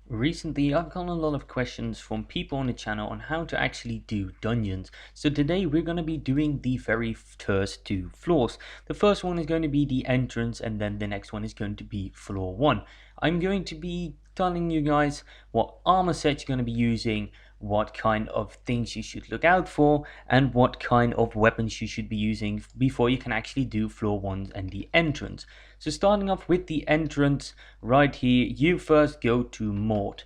Recently, I've gotten a lot of questions from people on the channel on how to actually do dungeons. So today we're going to be doing the very first two floors. The first one is going to be the entrance, and then the next one is going to be floor 1. I'm going to be telling you guys what armor sets you're going to be using, what kind of things you should look out for, and what kind of weapons you should be using before you can actually do floor 1 and the entrance. So starting off with the entrance right here, you first go to Mort.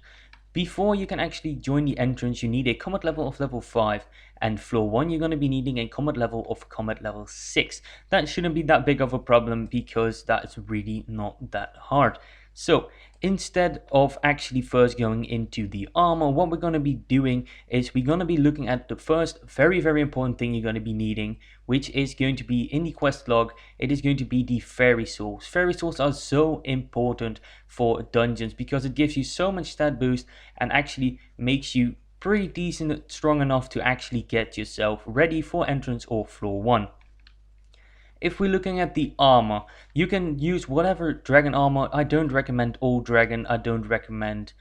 Before you can actually join the entrance, you need a combat level of level 5, and floor 1 you're going to be needing a combat level of combat level 6. That shouldn't be that big of a problem because that's really not that hard. So instead of actually first going into the armor, what we're going to be doing is we're going to be looking at the first very important thing you're going to be needing, which is going to be in the quest log. It is going to be the fairy souls. Fairy souls are so important for dungeons because it gives you so much stat boost and actually makes you pretty decent, strong enough to actually get yourself ready for entrance or floor 1. If we're looking at the armor, you can use whatever dragon armor. I don't recommend old dragon. I don't recommend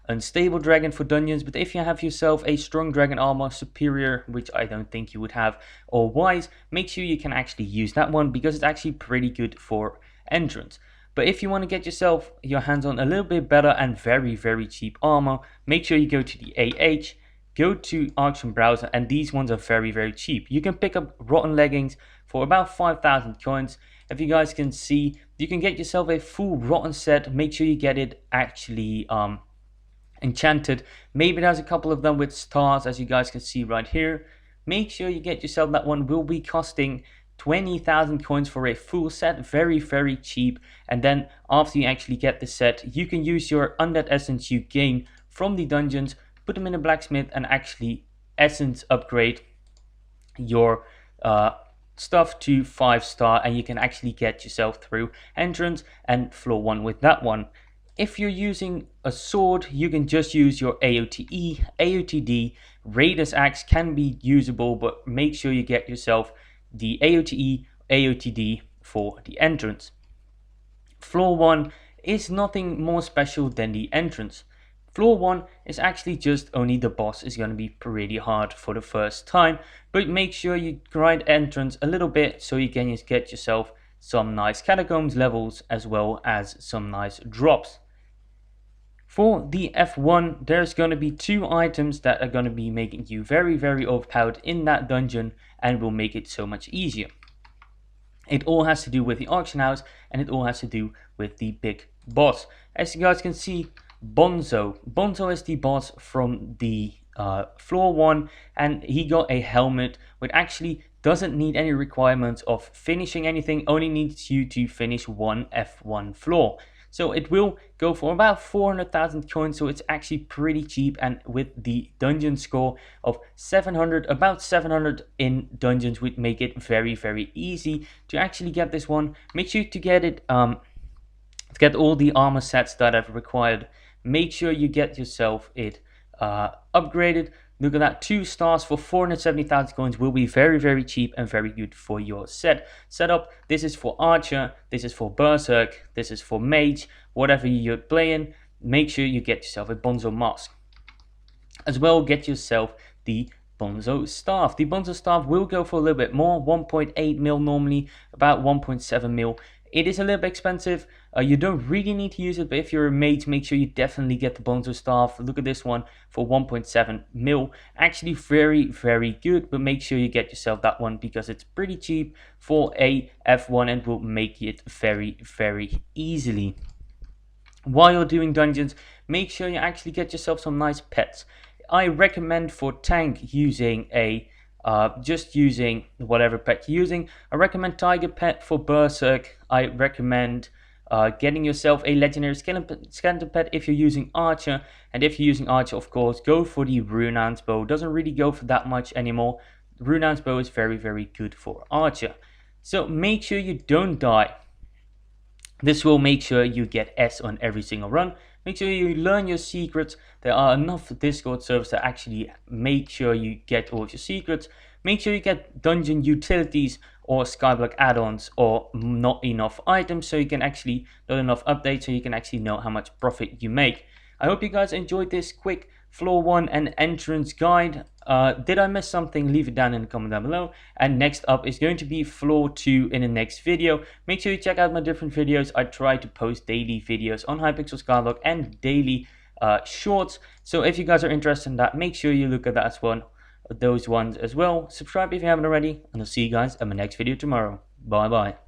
unstable dragon for dungeons, but if you have yourself a strong dragon armor, superior, which I don't think you would have, or wise, make sure you can actually use that one because it's actually pretty good for entrance. But if you want to get yourself your hands on a little bit better and very cheap armor, make sure you go to the AH, go to auction browser, and these ones are very cheap. You can pick up rotten leggings for about 5,000 coins. If you guys can see, you can get yourself a full rotten set. Make sure you get it actually enchanted. Maybe there's a couple of them with stars, as you guys can see right here. Make sure you get yourself that one. Will be costing 20,000 coins for a full set. Very cheap. And then after you actually get the set, you can use your undead essence you gain from the dungeons, put them in a blacksmith, and actually essence upgrade your stuff to 5-star, and you can actually get yourself through entrance and floor 1 with that one. If you're using a sword, you can just use your AOTE, AOTD. Raider's Axe can be usable, but make sure you get yourself the AOTE, AOTD for the entrance. Floor 1 is nothing more special than the entrance. Floor 1 is actually just only the boss is going to be pretty hard for the first time, but make sure you grind entrance a little bit so you can just get yourself some nice catacombs levels as well as some nice drops. For the F1, there's going to be 2 items that are going to be making you very overpowered in that dungeon and will make it so much easier. It all has to do with the auction house, and it all has to do with the big boss. As you guys can see, Bonzo. Bonzo is the boss from the floor 1, and he got a helmet which actually doesn't need any requirements of finishing anything, only needs you to finish one F1 floor. So it will go for about 400,000 coins, so it's actually pretty cheap, and with the dungeon score of 700, about 700 in dungeons would make it very easy to actually get this one. Make sure to get it, to get all the armor sets that I've required. Make sure you get yourself it upgraded. Look at that, 2 stars for 470,000 coins will be very cheap and very good for your setup. This is for archer, this is for berserk, this is for mage, whatever you're playing. Make sure you get yourself a Bonzo mask. As well, get yourself the Bonzo staff. The Bonzo staff will go for a little bit more, 1.8 mil normally, about 1.7 mil. It is a little bit expensive. You don't really need to use it, but if you're a mage, make sure you definitely get the Bonzo staff. Look at this one for 1.7 mil. Actually very good, but make sure you get yourself that one because it's pretty cheap for a F1 and will make it very easily. While you're doing dungeons, make sure you actually get yourself some nice pets. I recommend for tank using a just using whatever pet you're using. I recommend tiger pet. For berserk, I recommend getting yourself a legendary skeleton pet if you're using archer, and if you're using archer, of course, go for the Runaan's bow. Doesn't really go for that much anymore. Runaan's bow is very good for archer. So make sure you don't die. This will make sure you get S on every single run. Make sure you learn your secrets. There are enough Discord servers that actually make sure you get all of your secrets. Make sure you get dungeon utilities or Skyblock add-ons, or not enough items, so you can actually, not enough updates, so you can actually know how much profit you make. I hope you guys enjoyed this quick floor 1 and entrance guide. Did I miss something? Leave it down in the comment down below. And next up is going to be floor 2 in the next video. Make sure you check out my different videos. I try to post daily videos on Hypixel Skyblock and daily shorts. So if you guys are interested in that, make sure you look at that as well, those ones as well. Subscribe if you haven't already, and I'll see you guys in my next video tomorrow. Bye bye.